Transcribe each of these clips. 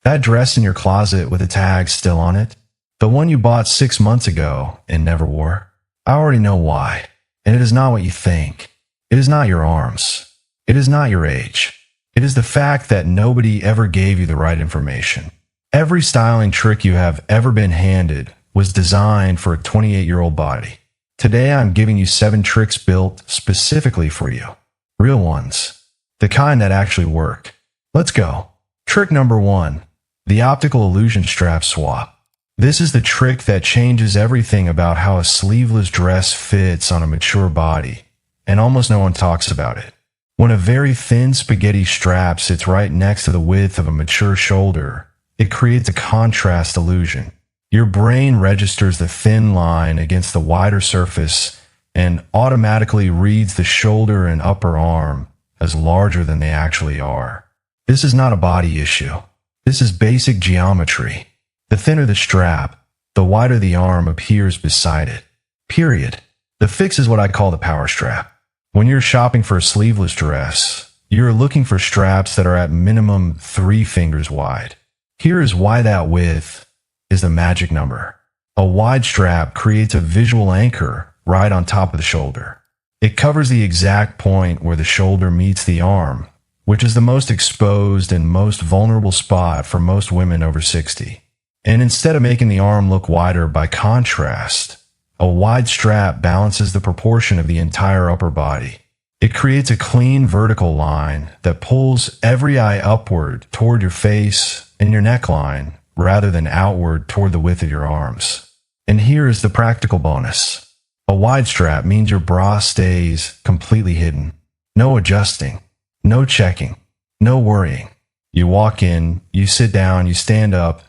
That dress in your closet with a tag still on it? The one you bought 6 months ago and never wore? I already know why. And it is not what you think. It is not your arms. It is not your age. It is the fact that nobody ever gave you the right information. Every styling trick you have ever been handed was designed for a 28-year-old body. Today I'm giving you 7 tricks built specifically for you. Real ones. The kind that actually work. Let's go. Trick number 1. The optical illusion strap swap. This is the trick that changes everything about how a sleeveless dress fits on a mature body, and almost no one talks about it. When a very thin spaghetti strap sits right next to the width of a mature shoulder, it creates a contrast illusion. Your brain registers the thin line against the wider surface and automatically reads the shoulder and upper arm as larger than they actually are. This is not a body issue. This is basic geometry. The thinner the strap, the wider the arm appears beside it. Period. The fix is what I call the power strap. When you're shopping for a sleeveless dress, you're looking for straps that are at minimum 3 fingers wide. Here is why that width is the magic number. A wide strap creates a visual anchor right on top of the shoulder. It covers the exact point where the shoulder meets the arm, which is the most exposed and most vulnerable spot for most women over 60. And instead of making the arm look wider by contrast, a wide strap balances the proportion of the entire upper body. It creates a clean vertical line that pulls every eye upward toward your face and your neckline rather than outward toward the width of your arms. And here is the practical bonus. A wide strap means your bra stays completely hidden. No adjusting, no checking, no worrying. You walk in, you sit down, you stand up,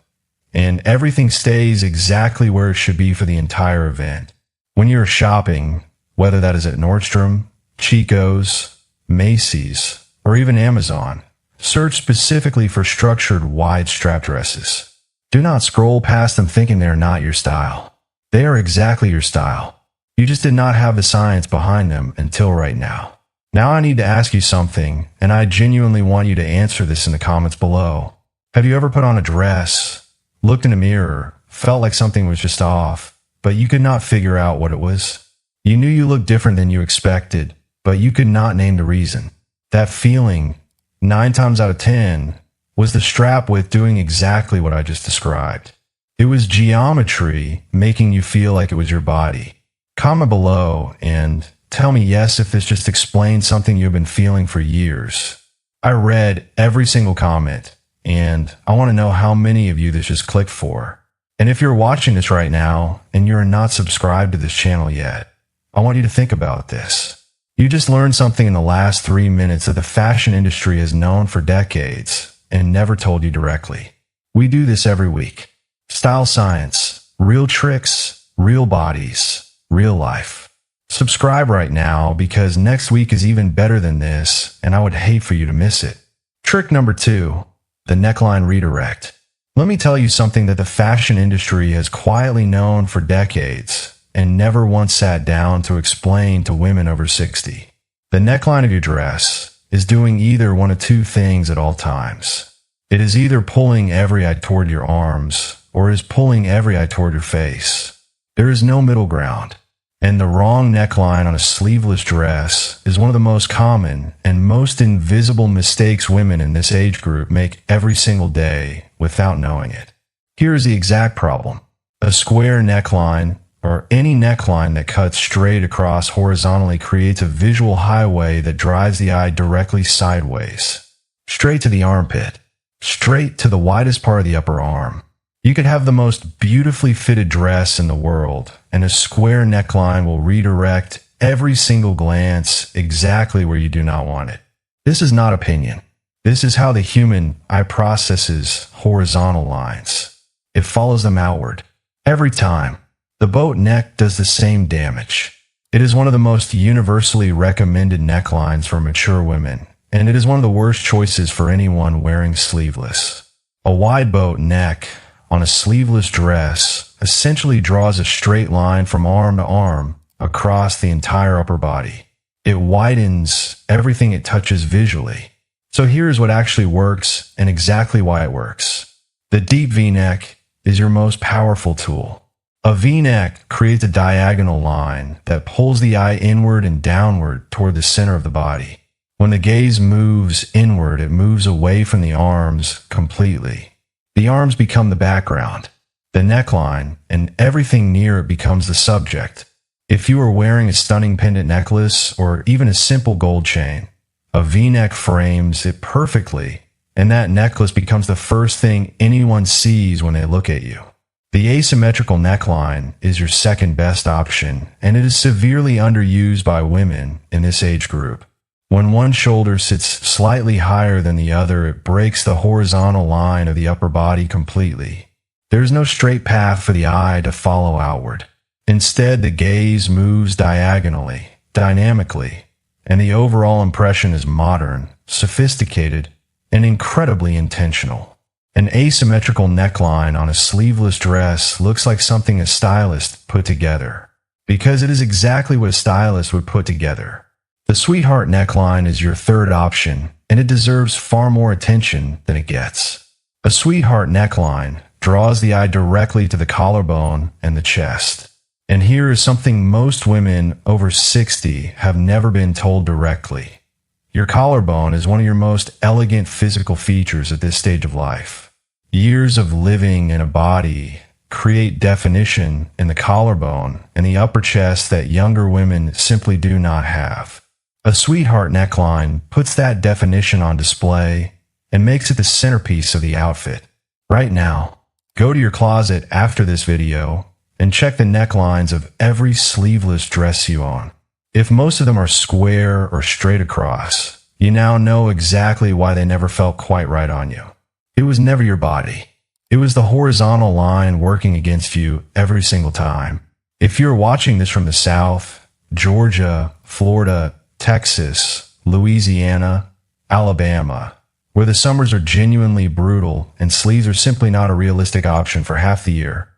and everything stays exactly where it should be for the entire event. When you're shopping, whether that is at Nordstrom, Chico's, Macy's, or even Amazon, search specifically for structured wide strap dresses. Do not scroll past them thinking they are not your style. They are exactly your style. You just did not have the science behind them until right now. Now I need to ask you something, and I genuinely want you to answer this in the comments below. Have you ever put on a dress, looked in a mirror, felt like something was just off, but you could not figure out what it was? You knew you looked different than you expected, but you could not name the reason. That feeling, 9 times out of 10, was the strap width doing exactly what I just described. It was geometry making you feel like it was your body. Comment below and tell me yes if this just explains something you've been feeling for years. I read every single comment, and I want to know how many of you this just clicked for. And if you're watching this right now and you're not subscribed to this channel yet, I want you to think about this. You just learned something in the last 3 minutes that the fashion industry has known for decades and never told you directly. We do this every week. Style science, real tricks, real bodies, real life. Subscribe right now because next week is even better than this, and I would hate for you to miss it. Trick number 2. The neckline redirect. Let me tell you something that the fashion industry has quietly known for decades and never once sat down to explain to women over 60. The neckline of your dress is doing either one of 2 things at all times. It is either pulling every eye toward your arms or is pulling every eye toward your face. There is no middle ground. And the wrong neckline on a sleeveless dress is one of the most common and most invisible mistakes women in this age group make every single day without knowing it. Here is the exact problem. A square neckline, or any neckline that cuts straight across horizontally, creates a visual highway that drives the eye directly sideways, straight to the armpit, straight to the widest part of the upper arm. You could have the most beautifully fitted dress in the world, and a square neckline will redirect every single glance exactly where you do not want it. This is not opinion. This is how the human eye processes horizontal lines. It follows them outward. Every time. The boat neck does the same damage. It is one of the most universally recommended necklines for mature women, and it is one of the worst choices for anyone wearing sleeveless. A wide boat neck on a sleeveless dress essentially draws a straight line from arm to arm across the entire upper body. It widens everything it touches visually. So here's what actually works and exactly why it works. The deep V-neck is your most powerful tool. A V-neck creates a diagonal line that pulls the eye inward and downward toward the center of the body. When the gaze moves inward, it moves away from the arms completely. The arms become the background. The neckline and everything near it becomes the subject. If you are wearing a stunning pendant necklace or even a simple gold chain, a V-neck frames it perfectly, and that necklace becomes the first thing anyone sees when they look at you. The asymmetrical neckline is your second best option, and it is severely underused by women in this age group. When one shoulder sits slightly higher than the other, it breaks the horizontal line of the upper body completely. There is no straight path for the eye to follow outward. Instead, the gaze moves diagonally, dynamically, and the overall impression is modern, sophisticated, and incredibly intentional. An asymmetrical neckline on a sleeveless dress looks like something a stylist put together, because it is exactly what a stylist would put together. The sweetheart neckline is your third option, and it deserves far more attention than it gets. A sweetheart neckline draws the eye directly to the collarbone and the chest. And here is something most women over 60 have never been told directly. Your collarbone is one of your most elegant physical features at this stage of life. Years of living in a body create definition in the collarbone and the upper chest that younger women simply do not have. A sweetheart neckline puts that definition on display and makes it the centerpiece of the outfit. Right now, go to your closet after this video and check the necklines of every sleeveless dress you own. If most of them are square or straight across, you now know exactly why they never felt quite right on you. It was never your body. It was the horizontal line working against you every single time. If you're watching this from the South, Georgia, Florida, Texas, Louisiana, Alabama, where the summers are genuinely brutal and sleeves are simply not a realistic option for half the year,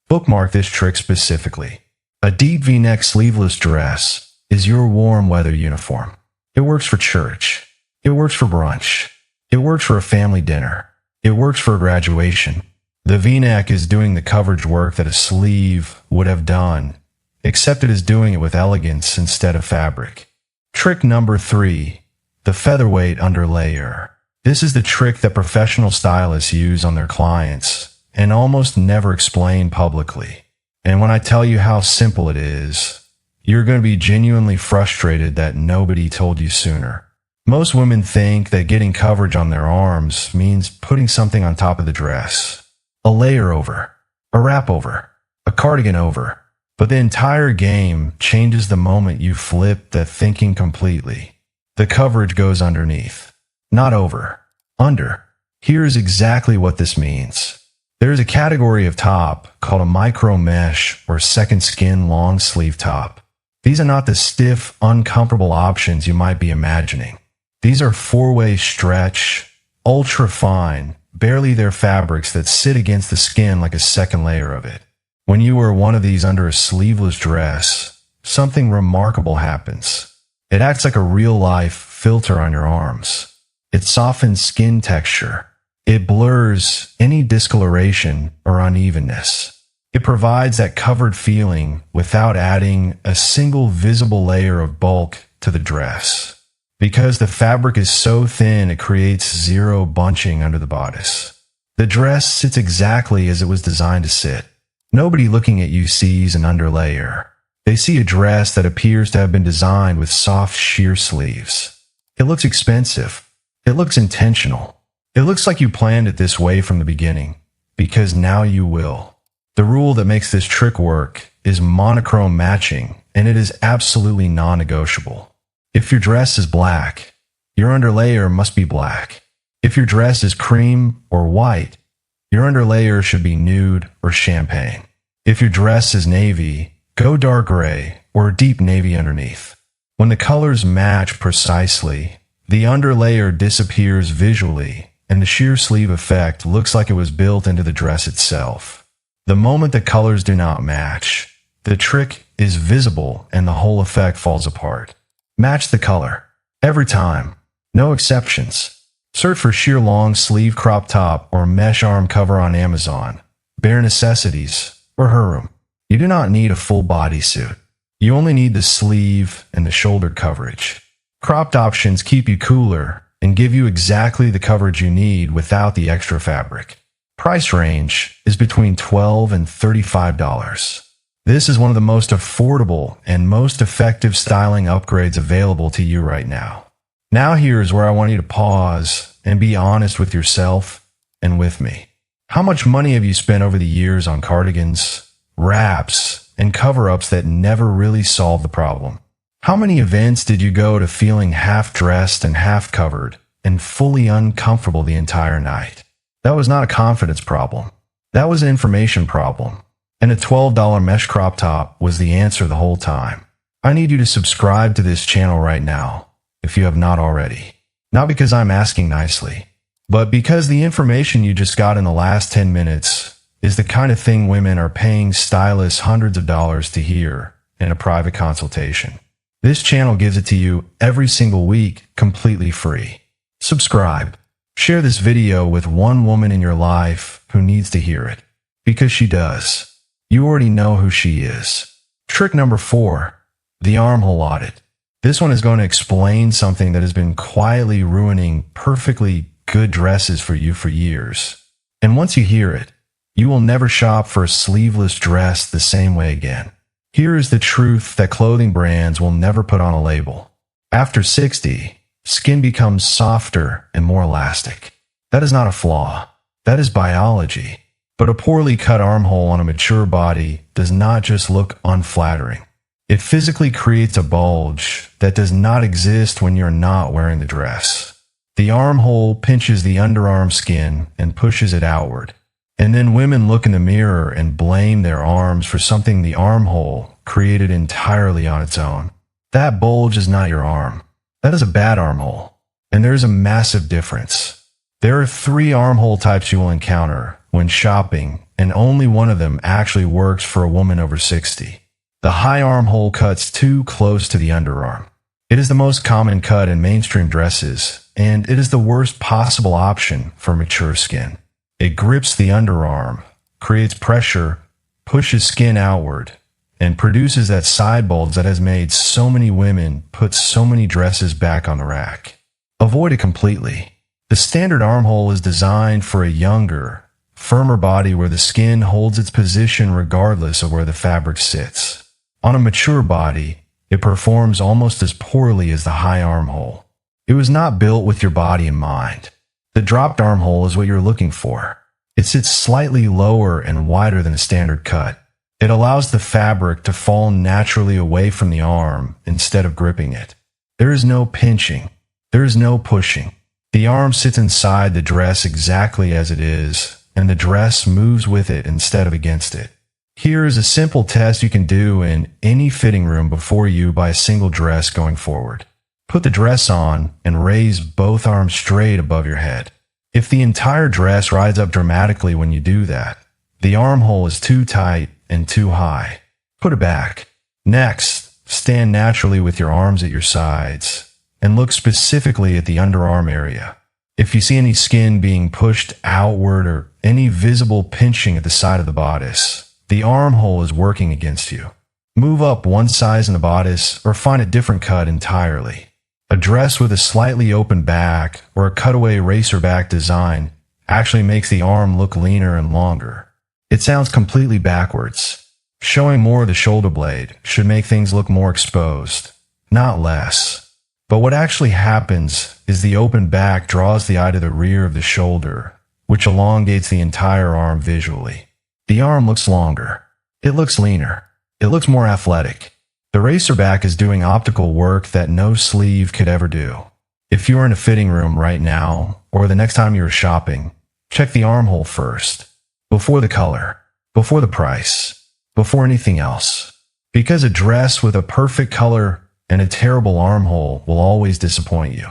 bookmark this trick specifically. A deep V-neck sleeveless dress is your warm weather uniform. It works for church. It works for brunch. It works for a family dinner. It works for a graduation. The V-neck is doing the coverage work that a sleeve would have done, except it is doing it with elegance instead of fabric. Trick number 3, the featherweight underlayer. This is the trick that professional stylists use on their clients and almost never explain publicly. And when I tell you how simple it is, you're going to be genuinely frustrated that nobody told you sooner. Most women think that getting coverage on their arms means putting something on top of the dress. A layer over, a wrap over, a cardigan over. But the entire game changes the moment you flip that thinking completely. The coverage goes underneath, not over, under. Here is exactly what this means. There is a category of top called a micro mesh or second skin long sleeve top. These are not the stiff, uncomfortable options you might be imagining. These are four-way stretch, ultra fine, barely there fabrics that sit against the skin like a second layer of it. When you wear one of these under a sleeveless dress, something remarkable happens. It acts like a real-life filter on your arms. It softens skin texture. It blurs any discoloration or unevenness. It provides that covered feeling without adding a single visible layer of bulk to the dress. Because the fabric is so thin, it creates zero bunching under the bodice. The dress sits exactly as it was designed to sit. Nobody looking at you sees an underlayer. They see a dress that appears to have been designed with soft sheer sleeves. It looks expensive. It looks intentional. It looks like you planned it this way from the beginning, because now you will. The rule that makes this trick work is monochrome matching, and it is absolutely non-negotiable. If your dress is black, your underlayer must be black. If your dress is cream or white, your underlayer should be nude or champagne. If your dress is navy, go dark gray or deep navy underneath. When the colors match precisely, the underlayer disappears visually, and the sheer sleeve effect looks like it was built into the dress itself. The moment the colors do not match, the trick is visible and the whole effect falls apart. Match the color. Every time. No exceptions. Search for sheer long sleeve crop top or mesh arm cover on Amazon. Bare necessities or Herum. You do not need a full bodysuit. You only need the sleeve and the shoulder coverage. Cropped options keep you cooler and give you exactly the coverage you need without the extra fabric. Price range is between $12 and $35. This is one of the most affordable and most effective styling upgrades available to you right now. Now here's where I want you to pause and be honest with yourself and with me. How much money have you spent over the years on cardigans, wraps, and cover-ups that never really solved the problem? How many events did you go to feeling half-dressed and half-covered and fully uncomfortable the entire night? That was not a confidence problem. That was an information problem. And a $12 mesh crop top was the answer the whole time. I need you to subscribe to this channel right now, if you have not already. Not because I'm asking nicely, but because the information you just got in the last 10 minutes is the kind of thing women are paying stylists hundreds of dollars to hear in a private consultation. This channel gives it to you every single week, completely free. Subscribe. Share this video with one woman in your life who needs to hear it, because she does. You already know who she is. Trick number 4, the armhole audit. This one is going to explain something that has been quietly ruining perfectly good dresses for you for years. And once you hear it, you will never shop for a sleeveless dress the same way again. Here is the truth that clothing brands will never put on a label. After 60, skin becomes softer and more elastic. That is not a flaw. That is biology. But a poorly cut armhole on a mature body does not just look unflattering. It physically creates a bulge that does not exist when you're not wearing the dress. The armhole pinches the underarm skin and pushes it outward. And then women look in the mirror and blame their arms for something the armhole created entirely on its own. That bulge is not your arm. That is a bad armhole. And there is a massive difference. There are 3 armhole types you will encounter when shopping, and only one of them actually works for a woman over 60. The high armhole cuts too close to the underarm. It is the most common cut in mainstream dresses, and it is the worst possible option for mature skin. It grips the underarm, creates pressure, pushes skin outward, and produces that side bulge that has made so many women put so many dresses back on the rack. Avoid it completely. The standard armhole is designed for a younger, firmer body where the skin holds its position regardless of where the fabric sits. On a mature body, it performs almost as poorly as the high armhole. It was not built with your body in mind. The dropped armhole is what you're looking for. It sits slightly lower and wider than a standard cut. It allows the fabric to fall naturally away from the arm instead of gripping it. There is no pinching. There is no pushing. The arm sits inside the dress exactly as it is, and the dress moves with it instead of against it. Here is a simple test you can do in any fitting room before you buy a single dress going forward. Put the dress on and raise both arms straight above your head. If the entire dress rides up dramatically when you do that, the armhole is too tight and too high. Put it back. Next, stand naturally with your arms at your sides and look specifically at the underarm area. If you see any skin being pushed outward or any visible pinching at the side of the bodice, the armhole is working against you. Move up one size in the bodice or find a different cut entirely. A dress with a slightly open back or a cutaway racer back design actually makes the arm look leaner and longer. It sounds completely backwards. Showing more of the shoulder blade should make things look more exposed, not less. But what actually happens is the open back draws the eye to the rear of the shoulder, which elongates the entire arm visually. The arm looks longer. It looks leaner. It looks more athletic. The racer back is doing optical work that no sleeve could ever do. If you're in a fitting room right now, or the next time you're shopping, check the armhole first. Before the color, before the price, before anything else. Because a dress with a perfect color and a terrible armhole will always disappoint you.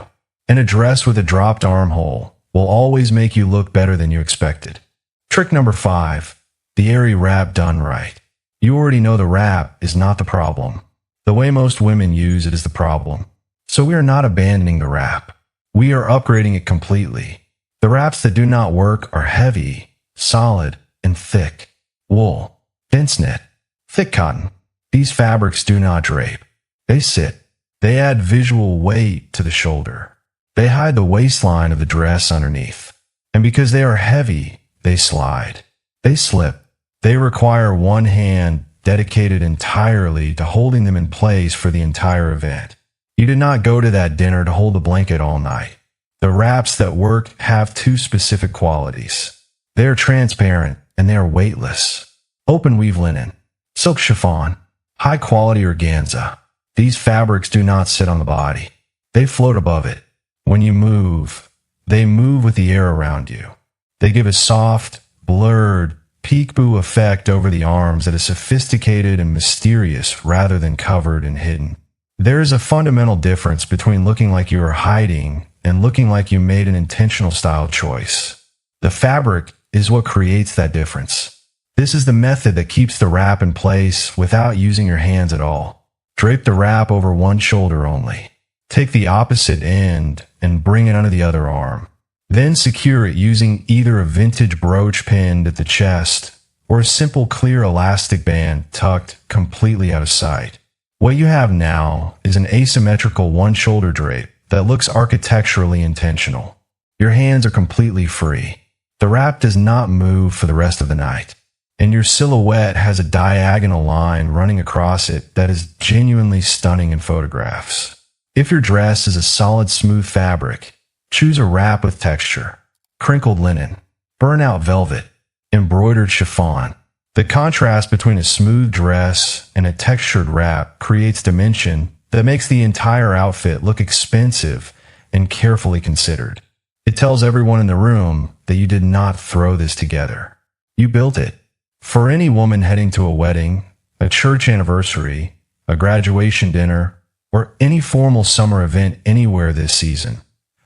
And a dress with a dropped armhole will always make you look better than you expected. Trick number 5, the Airy wrap done right. You already know the wrap is not the problem. The way most women use it is the problem. So we are not abandoning the wrap. We are upgrading it completely. The wraps that do not work are heavy, solid, and thick. Wool, dense knit, thick cotton. These fabrics do not drape. They sit. They add visual weight to the shoulder. They hide the waistline of the dress underneath. And because they are heavy, they slide. They slip. They require one hand dedicated entirely to holding them in place for the entire event. You did not go to that dinner to hold a blanket all night. The wraps that work have two specific qualities. They are transparent and they are weightless. Open weave linen, silk chiffon, high quality organza. These fabrics do not sit on the body. They float above it. When you move, they move with the air around you. They give a soft, blurred, peekaboo effect over the arms that is sophisticated and mysterious rather than covered and hidden. There is a fundamental difference between looking like you are hiding and looking like you made an intentional style choice. The fabric is what creates that difference. This is the method that keeps the wrap in place without using your hands at all. Drape the wrap over one shoulder only. Take the opposite end and bring it under the other arm. Then secure it using either a vintage brooch pinned at the chest or a simple clear elastic band tucked completely out of sight. What you have now is an asymmetrical one-shoulder drape that looks architecturally intentional. Your hands are completely free. The wrap does not move for the rest of the night, and your silhouette has a diagonal line running across it that is genuinely stunning in photographs. If your dress is a solid, smooth fabric, choose a wrap with texture, crinkled linen, burnout velvet, embroidered chiffon. The contrast between a smooth dress and a textured wrap creates dimension that makes the entire outfit look expensive and carefully considered. It tells everyone in the room that you did not throw this together. You built it. For any woman heading to a wedding, a church anniversary, a graduation dinner, or any formal summer event anywhere this season,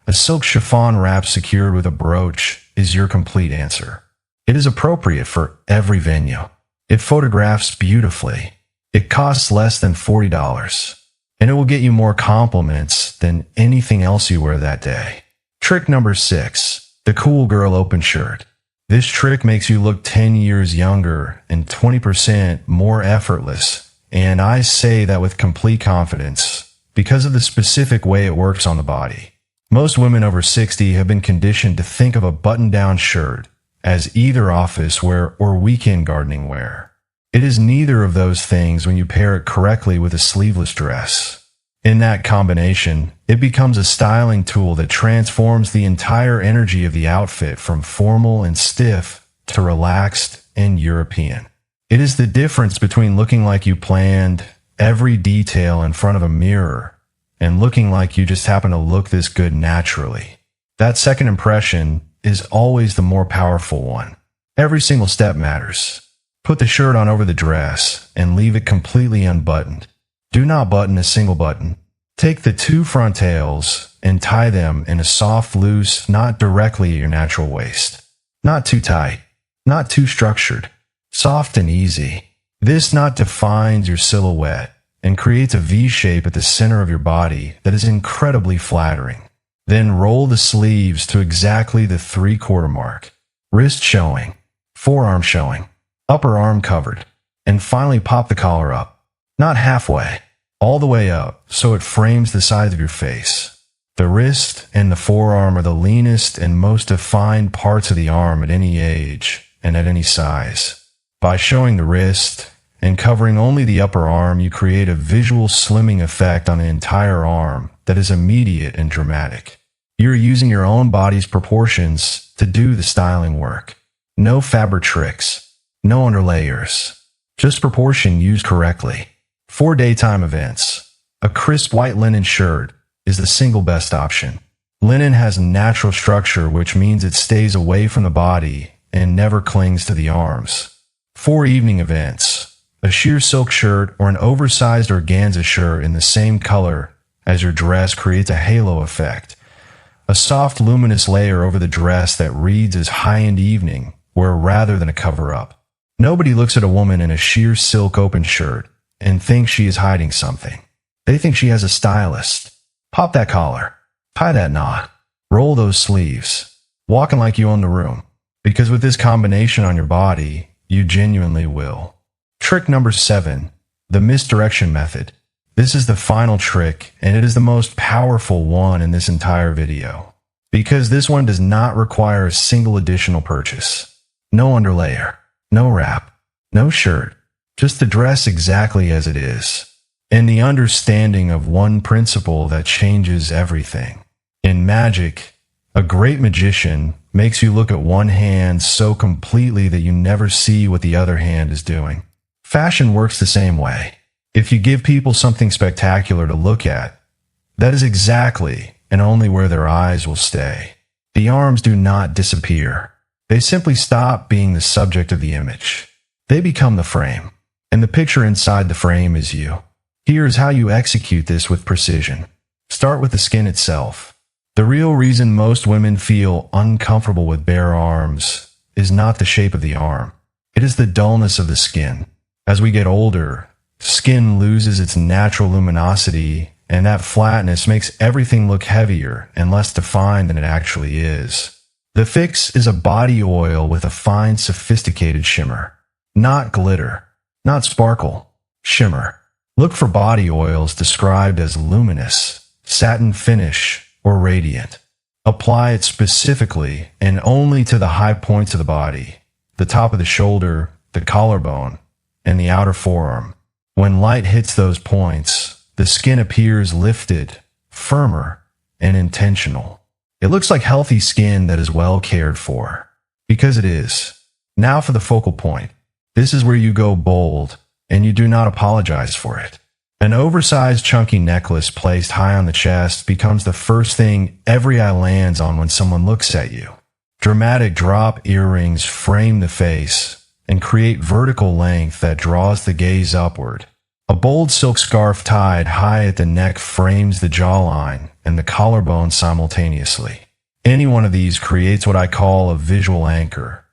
a silk chiffon wrap secured with a brooch is your complete answer. It is appropriate for every venue. It photographs beautifully. It costs less than $40, and it will get you more compliments than anything else you wear that day. Trick number 6, the cool girl open shirt. This trick makes you look 10 years younger and 20% more effortless, and I say that with complete confidence because of the specific way it works on the body. Most women over 60 have been conditioned to think of a button-down shirt as either office wear or weekend gardening wear. It is neither of those things when you pair it correctly with a sleeveless dress. In that combination, it becomes a styling tool that transforms the entire energy of the outfit from formal and stiff to relaxed and European. It is the difference between looking like you planned every detail in front of a mirror and looking like you just happen to look this good naturally. That second impression is always the more powerful one. Every single step matters. Put the shirt on over the dress and leave it completely unbuttoned. Do not button a single button. Take the 2 front tails and tie them in a soft, loose, not directly at your natural waist. Not too tight, not too structured. Soft and easy. This knot defines your silhouette and creates a V shape at the center of your body that is incredibly flattering. Then roll the sleeves to exactly the 3/4 mark. Wrist showing, forearm showing, upper arm covered, and finally pop the collar up. Not halfway, all the way up so it frames the sides of your face. The wrist and the forearm are the leanest and most defined parts of the arm at any age and at any size. By showing the wrist and covering only the upper arm, you create a visual slimming effect on the entire arm that is immediate and dramatic. You're using your own body's proportions to do the styling work. No fabric tricks, no underlayers, just proportion used correctly. For daytime events, a crisp white linen shirt is the single best option. Linen has natural structure, which means it stays away from the body and never clings to the arms. For evening events, a sheer silk shirt or an oversized organza shirt in the same color as your dress creates a halo effect. A soft, luminous layer over the dress that reads as high-end evening wear rather than a cover-up. Nobody looks at a woman in a sheer silk open shirt and thinks she is hiding something. They think she has a stylist. Pop that collar. Tie that knot. Roll those sleeves. Walking like you own the room. Because with this combination on your body, you genuinely will. Trick number 7. The misdirection method. This is the final trick, and it is the most powerful one in this entire video. Because this one does not require a single additional purchase. No underlayer. No wrap. No shirt. Just the dress exactly as it is. And the understanding of one principle that changes everything. In magic, a great magician makes you look at one hand so completely that you never see what the other hand is doing. Fashion works the same way. If you give people something spectacular to look at, that is exactly and only where their eyes will stay. The arms do not disappear. They simply stop being the subject of the image. They become the frame, and the picture inside the frame is you. Here's how you execute this with precision. Start with the skin itself. The real reason most women feel uncomfortable with bare arms is not the shape of the arm. It is the dullness of the skin. As we get older, skin loses its natural luminosity, and that flatness makes everything look heavier and less defined than it actually is. The fix is a body oil with a fine, sophisticated shimmer. Not glitter, not sparkle, shimmer. Look for body oils described as luminous, satin finish, or radiant. Apply it specifically and only to the high points of the body, the top of the shoulder, the collarbone, and the outer forearm. When light hits those points, the skin appears lifted, firmer, and intentional. It looks like healthy skin that is well cared for. Because it is. Now for the focal point. This is where you go bold, and you do not apologize for it. An oversized chunky necklace placed high on the chest becomes the first thing every eye lands on when someone looks at you. Dramatic drop earrings frame the face and create vertical length that draws the gaze upward. A bold silk scarf tied high at the neck frames the jawline and the collarbone simultaneously. Any one of these creates what I call a visual anchor,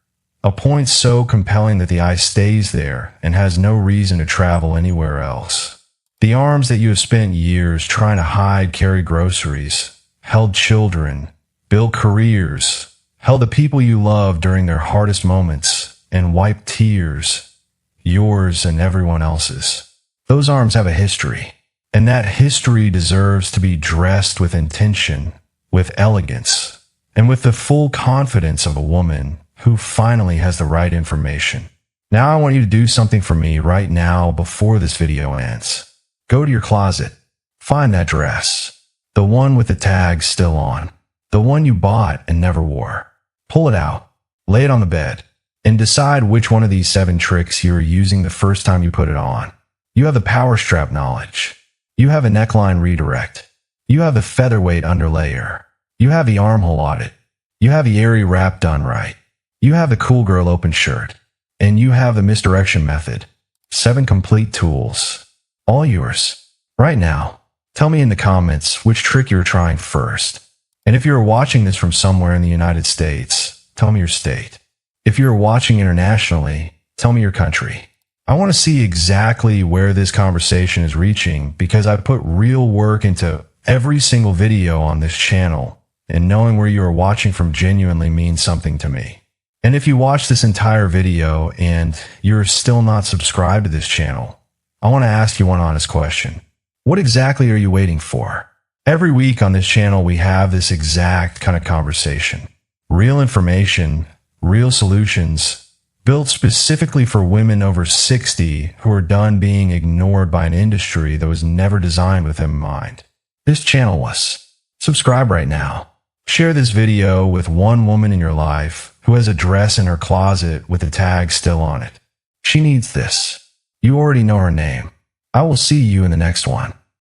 a point so compelling that the eye stays there and has no reason to travel anywhere else. The arms that you have spent years trying to hide carry groceries, held children, built careers, held the people you love during their hardest moments, and wiped tears, yours and everyone else's. Those arms have a history, and that history deserves to be dressed with intention, with elegance, and with the full confidence of a woman who finally has the right information. Now I want you to do something for me right now before this video ends. Go to your closet. Find that dress. The one with the tag still on. The one you bought and never wore. Pull it out. Lay it on the bed. And decide which one of these 7 tricks you are using the first time you put it on. You have the power strap knowledge. You have a neckline redirect. You have the featherweight underlayer. You have the armhole audit. You have the Airy wrap done right. You have the cool girl open shirt. And you have the misdirection method. 7 complete tools. All yours. Right now. Tell me in the comments which trick you're trying first. And if you're watching this from somewhere in the United States, tell me your state. If you're watching internationally, tell me your country. I want to see exactly where this conversation is reaching because I put real work into every single video on this channel, and knowing where you are watching from genuinely means something to me. And if you watch this entire video and you're still not subscribed to this channel, I want to ask you one honest question. What exactly are you waiting for? Every week on this channel, we have this exact kind of conversation. Real information, real solutions, built specifically for women over 60 who are done being ignored by an industry that was never designed with them in mind. This channel was. Subscribe right now. Share this video with one woman in your life who has a dress in her closet with a tag still on it. She needs this. You already know her name. I will see you in the next one.